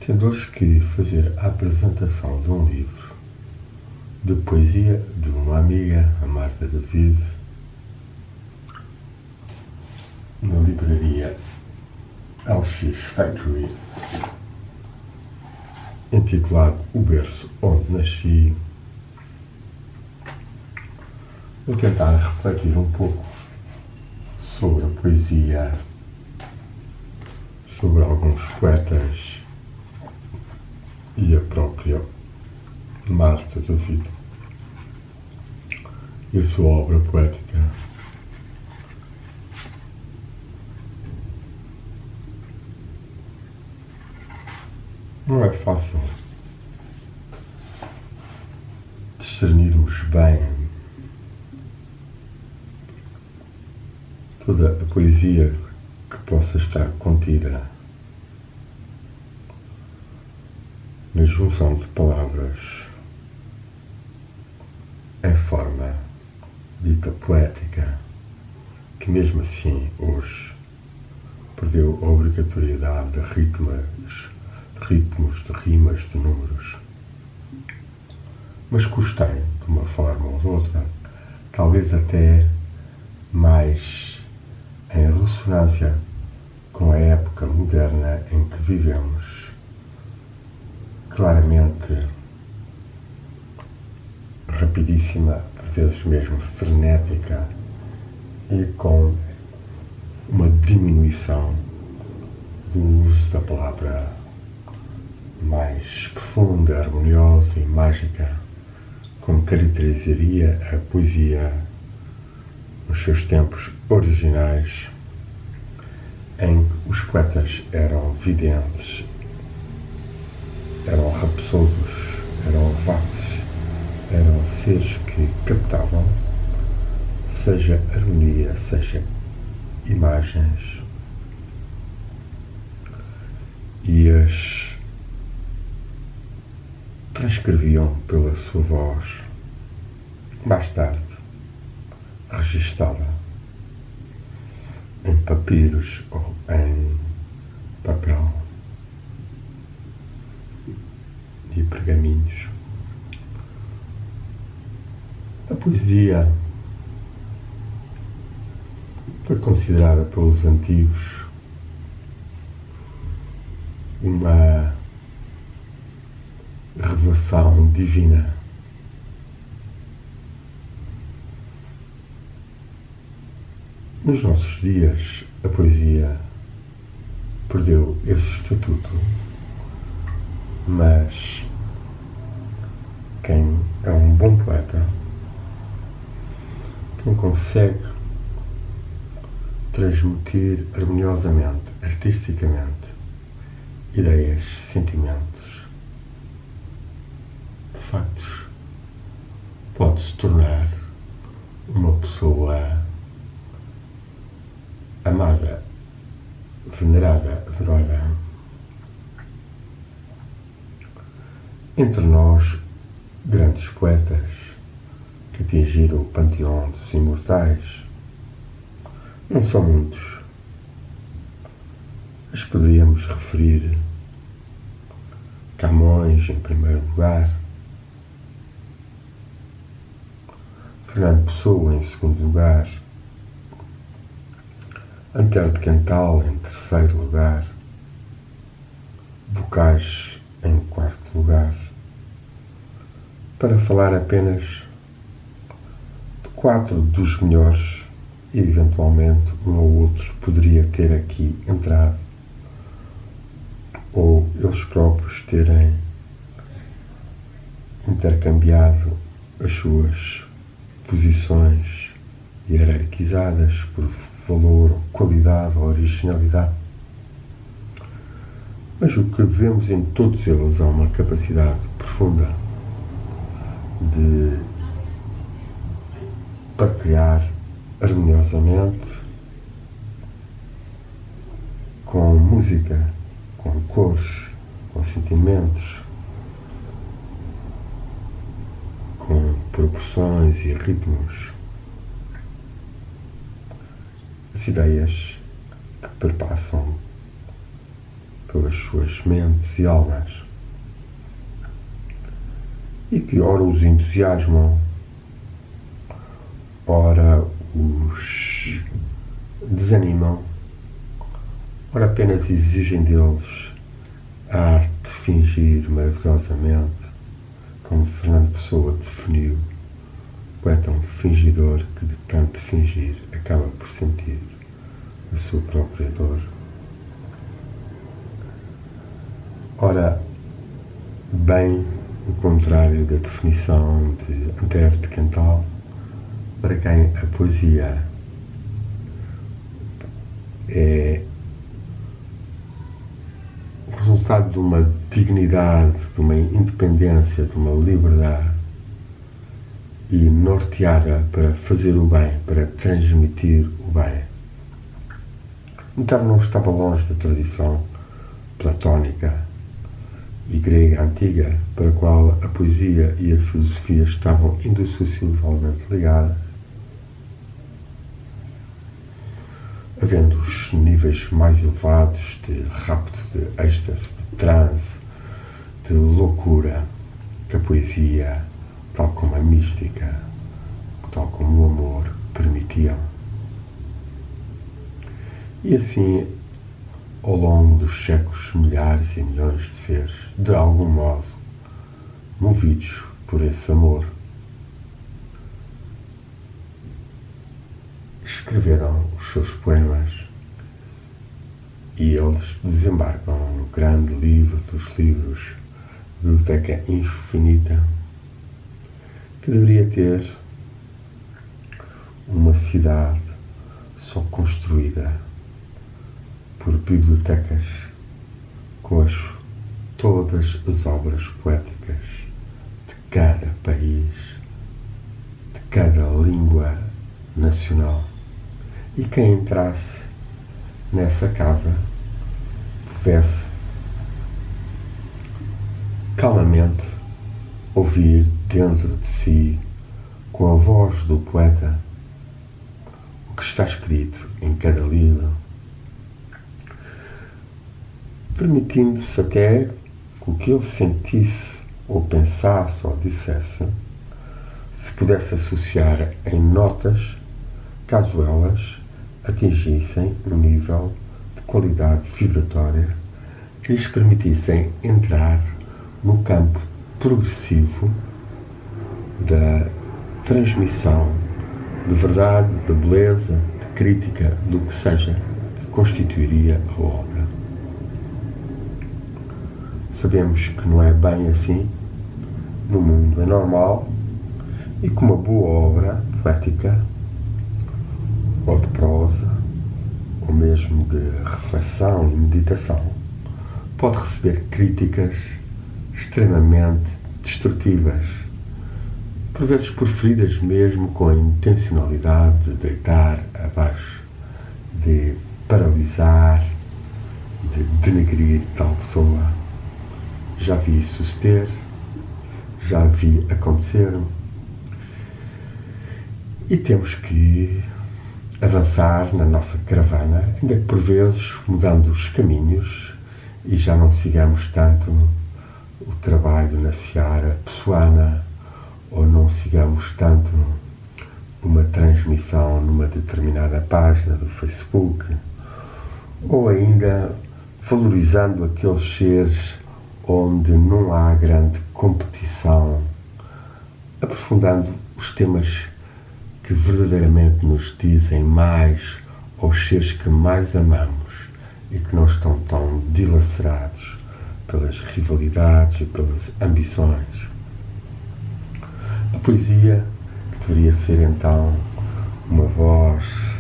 Tendo hoje que fazer a apresentação de um livro de poesia de uma amiga, a Marta David, na livraria LX Factory, intitulado O Berço Onde Nasci, vou tentar refletir um pouco sobre a poesia, sobre alguns poetas e a própria Marta David e a sua obra poética. Não é fácil discernirmos bem toda a poesia que possa estar contida na junção de palavras em forma dita poética, que mesmo assim hoje perdeu a obrigatoriedade de ritmos, de rimas, de números, mas que os tem, de uma forma ou de outra, talvez até mais em ressonância com a época moderna em que vivemos, claramente rapidíssima, por vezes mesmo frenética, e com uma diminuição do uso da palavra mais profunda, harmoniosa e mágica, como caracterizaria a poesia nos seus tempos originais, em que os poetas eram videntes, eram rapsodos, eram levates, eram seres que captavam, seja harmonia, seja imagens, e as transcreviam pela sua voz, mais tarde registada em papiros ou em papel e pergaminhos. A poesia foi considerada pelos antigos uma revelação divina. Nos nossos dias, a poesia perdeu esse estatuto, mas quem é um bom poeta, quem consegue transmitir harmoniosamente, artisticamente, ideias, sentimentos, factos, pode se tornar uma pessoa amada, venerada, adorada. Entre nós, grandes poetas que atingiram o panteão dos imortais, não são muitos, mas poderíamos referir Camões em primeiro lugar, Fernando Pessoa em segundo lugar, Antero de Quental em terceiro lugar, Bocage em quarto lugar, para falar apenas de 4 dos melhores, e eventualmente um ou outro poderia ter aqui entrado, ou eles próprios terem intercambiado as suas posições hierarquizadas por valor, qualidade ou originalidade. Mas o que vemos em todos eles é uma capacidade profunda de partilhar harmoniosamente com música, com cores, com sentimentos, com proporções e ritmos, as ideias que perpassam pelas suas mentes e almas, e que ora os entusiasmam, ora os desanimam, ora apenas exigem deles a arte de fingir maravilhosamente, como Fernando Pessoa definiu: o poeta é um fingidor que de tanto fingir acaba por sentir a sua própria dor. Ora, bem o contrário da definição de Antero de Quental, para quem a poesia é o resultado de uma dignidade, de uma independência, de uma liberdade, e norteada para fazer o bem, para transmitir o bem. Então não estava longe da tradição platónica e grega antiga, para a qual a poesia e a filosofia estavam indissoluvelmente ligadas, havendo os níveis mais elevados de rapto, de êxtase, de transe, de loucura, que a poesia, tal como a mística, tal como o amor, permitiam. E assim, ao longo dos séculos, milhares e milhões de seres, de algum modo, movidos por esse amor, escreveram os seus poemas, e eles desembarcam no grande livro dos livros, Biblioteca Infinita, que deveria ter uma cidade só construída por bibliotecas com todas as obras poéticas de cada país, de cada língua nacional. E quem entrasse nessa casa pudesse calmamente ouvir dentro de si, com a voz do poeta, o que está escrito em cada livro, permitindo-se até que o que ele sentisse, ou pensasse, ou dissesse, se pudesse associar em notas, caso elas atingissem um nível de qualidade vibratória que lhes permitissem entrar no campo progressivo da transmissão de verdade, de beleza, de crítica, do que seja que constituiria a obra. Sabemos que não é bem assim no mundo anormal, e que uma boa obra poética, ou de prosa, ou mesmo de reflexão e meditação, pode receber críticas extremamente destrutivas, por vezes proferidas mesmo com a intencionalidade de deitar abaixo, de paralisar, de denegrir tal pessoa. Já vi isso suceder, já vi acontecer, e temos que avançar na nossa caravana, ainda que por vezes mudando os caminhos, e já não sigamos tanto o trabalho na seara pessoana, ou não sigamos tanto uma transmissão numa determinada página do Facebook, ou ainda valorizando aqueles seres onde não há grande competição, aprofundando os temas que verdadeiramente nos dizem mais aos seres que mais amamos e que não estão tão dilacerados pelas rivalidades e pelas ambições. A poesia, que deveria ser então uma voz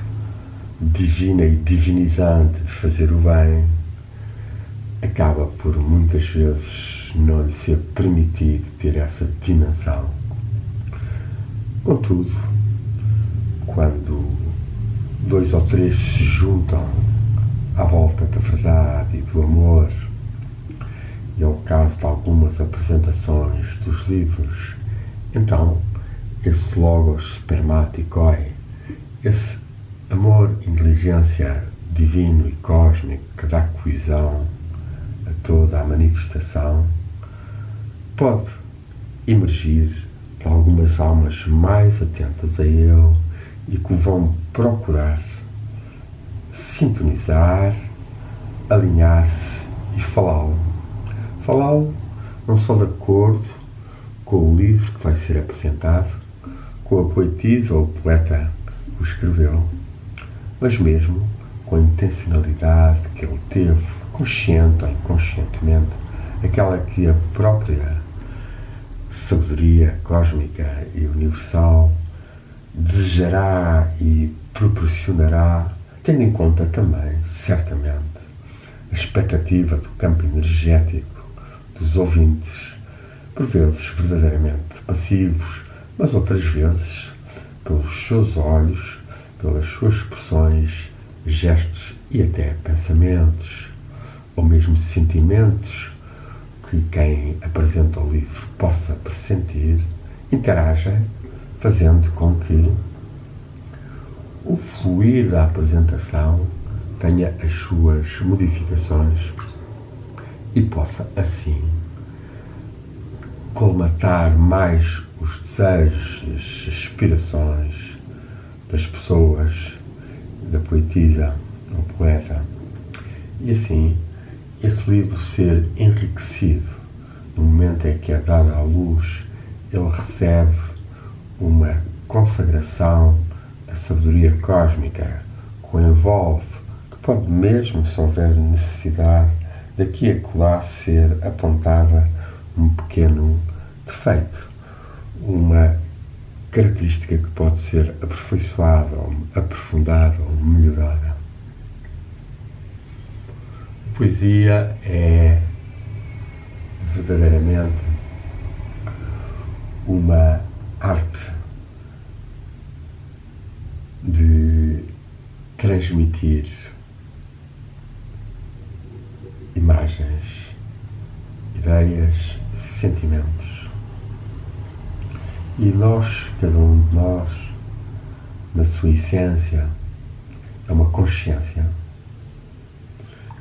divina e divinizante de fazer o bem, acaba por muitas vezes não lhe ser permitido ter essa dimensão. Contudo, quando dois ou três se juntam à volta da verdade e do amor, e é o caso de algumas apresentações dos livros, então esse logos spermaticoi, esse amor, inteligência divino e cósmico que dá coesão toda a manifestação pode emergir de algumas almas mais atentas a ele e que o vão procurar sintonizar, alinhar-se e falá-lo. Falá-lo não só de acordo com o livro que vai ser apresentado, com a poetisa ou o poeta que o escreveu, mas mesmo com a intencionalidade que ele teve, consciente ou inconscientemente, aquela que a própria sabedoria cósmica e universal desejará e proporcionará, tendo em conta também, certamente, a expectativa do campo energético dos ouvintes, por vezes verdadeiramente passivos, mas outras vezes pelos seus olhos, pelas suas expressões, gestos e até pensamentos, ou mesmo sentimentos que quem apresenta o livro possa pressentir, interagem, fazendo com que o fluir da apresentação tenha as suas modificações e possa assim colmatar mais os desejos e as aspirações das pessoas, da poetisa ou poeta, e assim esse livro ser enriquecido. No momento em que é dado à luz, ele recebe uma consagração da sabedoria cósmica que o envolve, que pode mesmo, se houver necessidade, daqui a acolá ser apontada um pequeno defeito, uma característica que pode ser aperfeiçoada, ou aprofundada ou melhorada. A poesia é verdadeiramente uma arte de transmitir imagens, ideias, sentimentos. E nós, cada um de nós, na sua essência, é uma consciência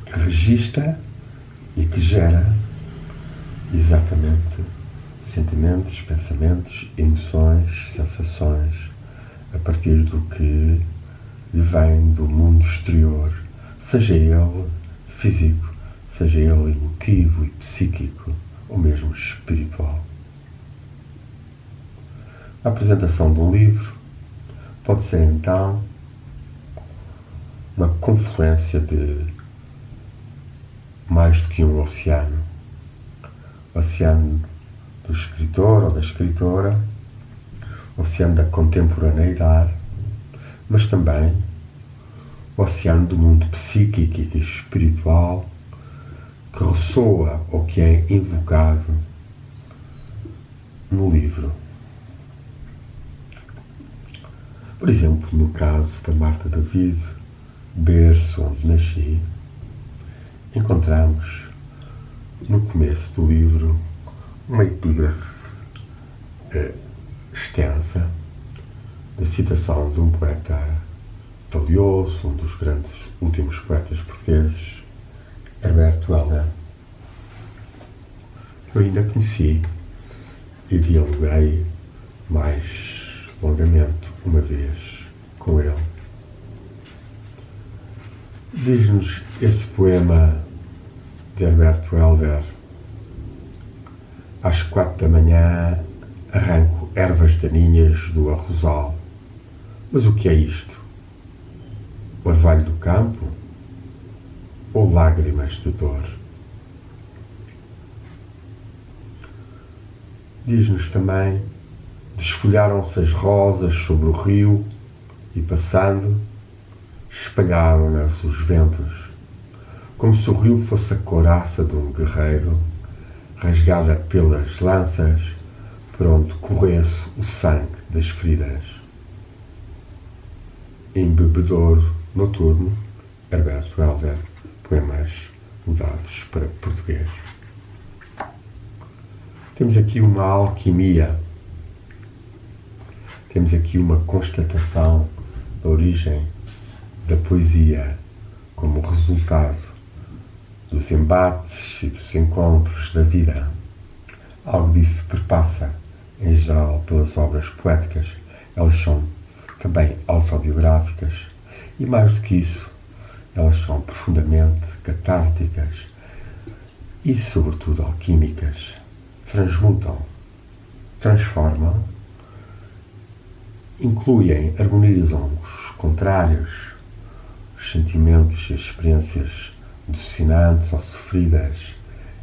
que registra e que gera exatamente sentimentos, pensamentos, emoções, sensações, a partir do que lhe vem do mundo exterior, seja ele físico, seja ele emotivo e psíquico, ou mesmo espiritual. A apresentação de um livro pode ser então uma confluência de mais do que um oceano. O oceano do escritor ou da escritora, o oceano da contemporaneidade, mas também o oceano do mundo psíquico e espiritual que ressoa ou que é invocado no livro. Por exemplo, no caso da Marta David, berço onde nasci, encontramos no começo do livro uma epígrafe extensa da citação de um poeta valioso, um dos grandes últimos poetas portugueses, Herberto Helder. Eu ainda conheci e dialoguei mais longamente uma vez com ele. Diz-nos esse poema de Herberto Helder: às 4 da manhã arranco ervas daninhas do arrozal. Mas o que é isto? Orvalho do campo ou lágrimas de dor? Diz-nos também: desfolharam-se as rosas sobre o rio e, passando, espalharam-nas os ventos, como se o rio fosse a couraça de um guerreiro, rasgada pelas lanças, por onde corresse o sangue das feridas. Em Bebedouro Noturno, Herberto Helder, poemas mudados para português. Temos aqui uma alquimia, temos aqui uma constatação da origem da poesia como resultado dos embates e dos encontros da vida. Algo disso perpassa, em geral, pelas obras poéticas. Elas são também autobiográficas e, mais do que isso, elas são profundamente catárticas e, sobretudo, alquímicas. Transmutam, transformam, incluem, harmonizam os contrários, os sentimentos e as experiências docinantes ou sofridas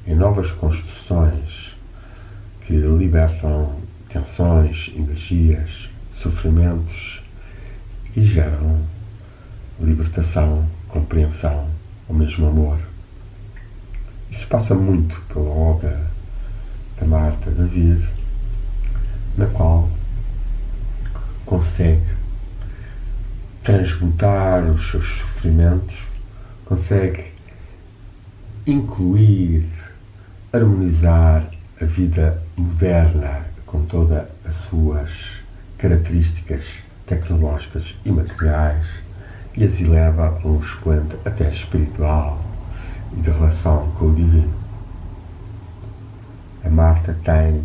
em novas construções que libertam tensões, energias, sofrimentos e geram libertação, compreensão, ou mesmo amor. Isso passa muito pela obra da Marta David, na qual consegue transmutar os seus sofrimentos, consegue incluir, harmonizar a vida moderna com todas as suas características tecnológicas e materiais e as eleva a um expoente até espiritual e de relação com o divino. A Marta tem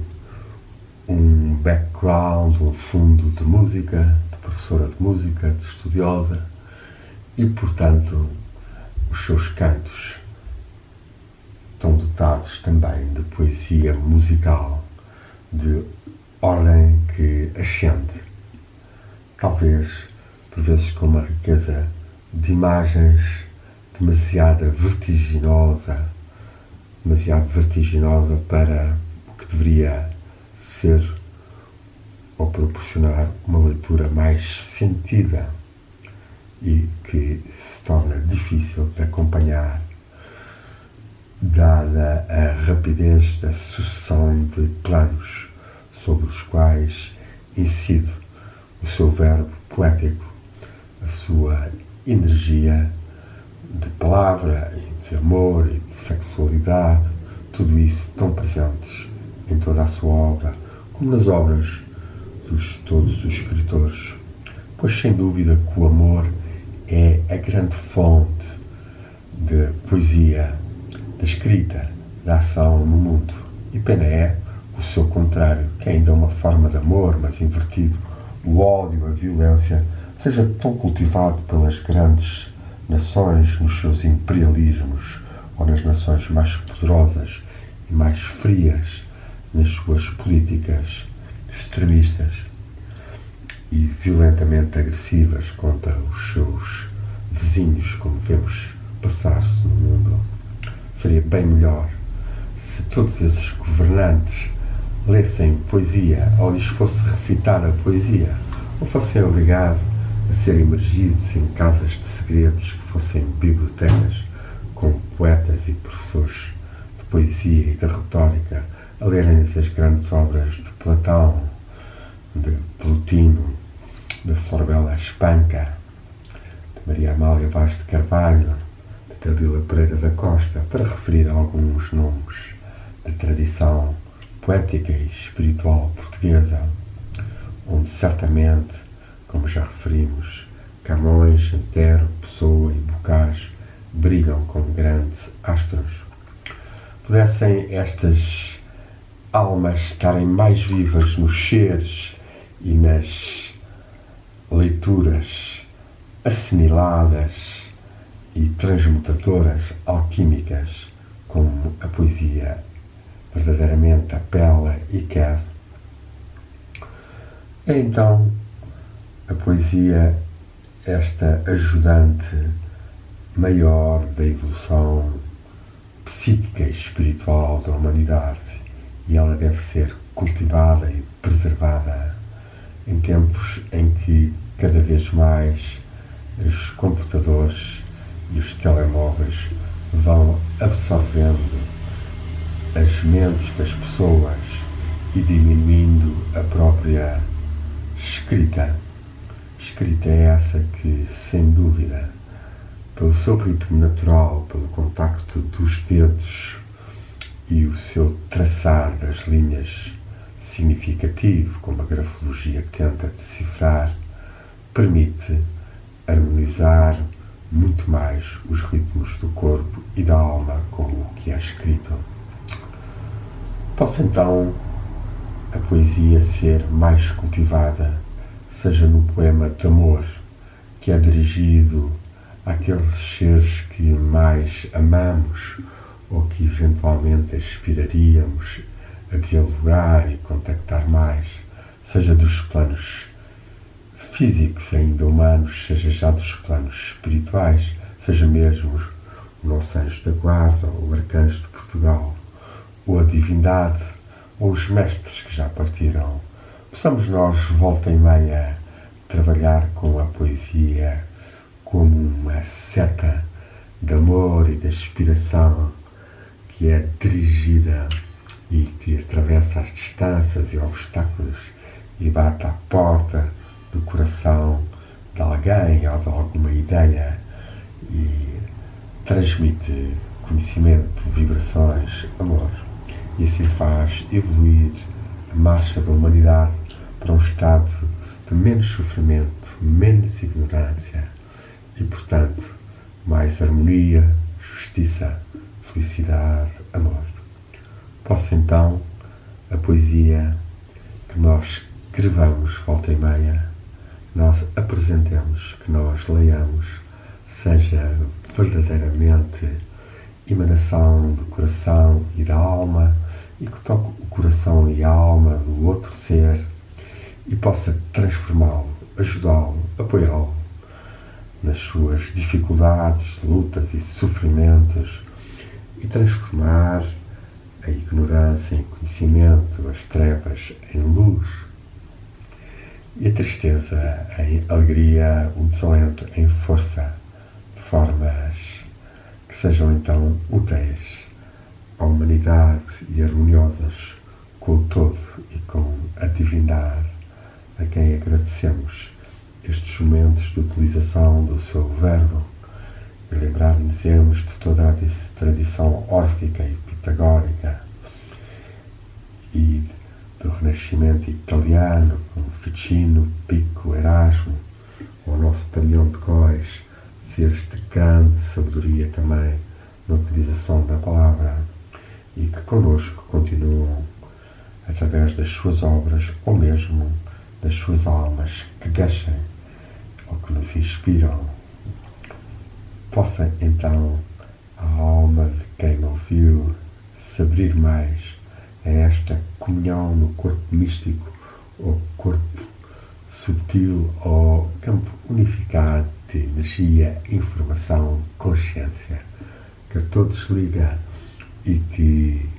um background, um fundo de música, de professora de música, de estudiosa e, portanto, os seus cantos estão dotados também de poesia musical de ordem que ascende, talvez por vezes com uma riqueza de imagens demasiado vertiginosa para o que deveria ser ou proporcionar uma leitura mais sentida e que se torna difícil de acompanhar dada a rapidez da sucessão de planos sobre os quais incide o seu verbo poético, a sua energia de palavra, e de amor e de sexualidade, tudo isso tão presentes em toda a sua obra, como nas obras de todos os escritores. Pois sem dúvida que o amor é a grande fonte de poesia, da escrita, da ação no mundo. E pena é o seu contrário, que ainda é uma forma de amor, mas invertido. O ódio, a violência, seja tão cultivado pelas grandes nações nos seus imperialismos ou nas nações mais poderosas e mais frias nas suas políticas extremistas e violentamente agressivas contra os seus vizinhos, como vemos passar-se no mundo. Seria bem melhor se todos esses governantes lessem poesia ou lhes fosse recitada a poesia ou fossem obrigados a ser imergidos em casas de segredos que fossem bibliotecas com poetas e professores de poesia e de retórica a lerem-lhes as grandes obras de Platão, de Plotino, de Florbela Espanca, de Maria Amália Vaz de Carvalho, de Dalila Pereira da Costa, para referir alguns nomes da tradição poética e espiritual portuguesa, onde certamente, como já referimos, Camões, Antero, Pessoa e Bocage brilham como grandes astros. Pudessem estas almas estarem mais vivas nos seres e nas leituras assimiladas e transmutadoras alquímicas, como a poesia verdadeiramente apela e quer, então a poesia, esta ajudante maior da evolução psíquica e espiritual da humanidade, e ela deve ser cultivada e preservada em tempos em que cada vez mais os computadores e os telemóveis vão absorvendo as mentes das pessoas e diminuindo a própria escrita. Escrita é essa que, sem dúvida, pelo seu ritmo natural, pelo contacto dos dedos e o seu traçar das linhas significativo, como a grafologia tenta decifrar, permite harmonizar muito mais os ritmos do corpo e da alma com o que é escrito. Possa então a poesia ser mais cultivada, seja no poema de amor, que é dirigido àqueles seres que mais amamos ou que eventualmente aspiraríamos a dialogar e contactar mais, seja dos planos físicos ainda humanos, seja já dos planos espirituais, seja mesmo o nosso anjo da guarda, ou o arcanjo de Portugal, ou a divindade, ou os mestres que já partiram. Possamos nós, volta e meia, trabalhar com a poesia como uma seta de amor e de aspiração que é dirigida e que atravessa as distâncias e obstáculos e bate à porta do coração de alguém ou de alguma ideia e transmite conhecimento, vibrações, amor. E assim faz evoluir a marcha da humanidade para um estado de menos sofrimento, menos ignorância e, portanto, mais harmonia, justiça, felicidade, amor. Possa então a poesia que nós escrevamos volta e meia, nós apresentemos, que nós leiamos, seja verdadeiramente emanação do coração e da alma e que toque o coração e a alma do outro ser e possa transformá-lo, ajudá-lo, apoiá-lo nas suas dificuldades, lutas e sofrimentos e transformar a ignorância em conhecimento, as trevas em luz e a tristeza em alegria, o desalento em força, de formas que sejam então úteis à humanidade e harmoniosas com o todo e com a divindade, a quem agradecemos estes momentos de utilização do seu verbo e lembrar-nos de toda a tradição órfica e pitagórica e do Renascimento italiano, com Ficino, Pico, Erasmo, o nosso Damião de Góis, seres de grande sabedoria também na utilização da palavra e que connosco continuam através das suas obras ou mesmo das suas almas que deixem ou que nos inspiram. Possa então a alma de quem ouviu se abrir mais a esta comunhão no corpo místico ou corpo subtil ou campo unificado de energia, informação, consciência, que a todos liga e que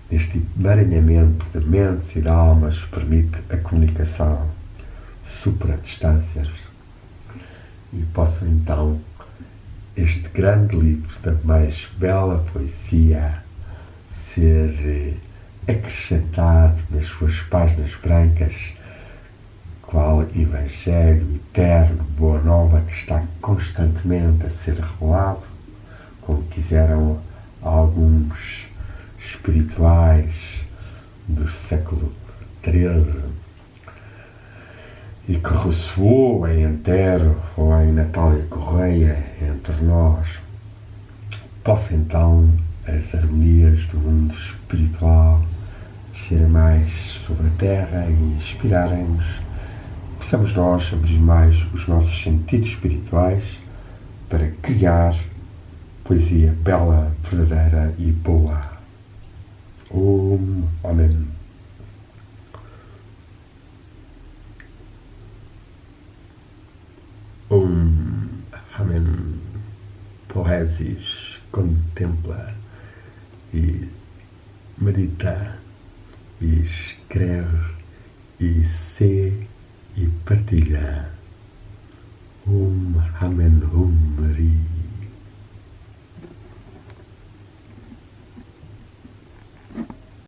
neste emaranhamento de mentes e de almas permite a comunicação supera distâncias e possa então este grande livro da mais bela poesia ser acrescentado nas suas páginas brancas, qual Evangelho eterno, Boa Nova, que está constantemente a ser revelado, como quiseram alguns espirituais do século XIII, e que ressoou em Antero ou em Natália Correia entre nós. Possa então as harmonias do mundo espiritual descerem mais sobre a terra e inspirarem-nos. Possamos nós abrir mais os nossos sentidos espirituais para criar poesia bela, verdadeira e boa. Amém. Amém. Poesis, contempla e medita e escreve e sê e partilha. Amém. Maria.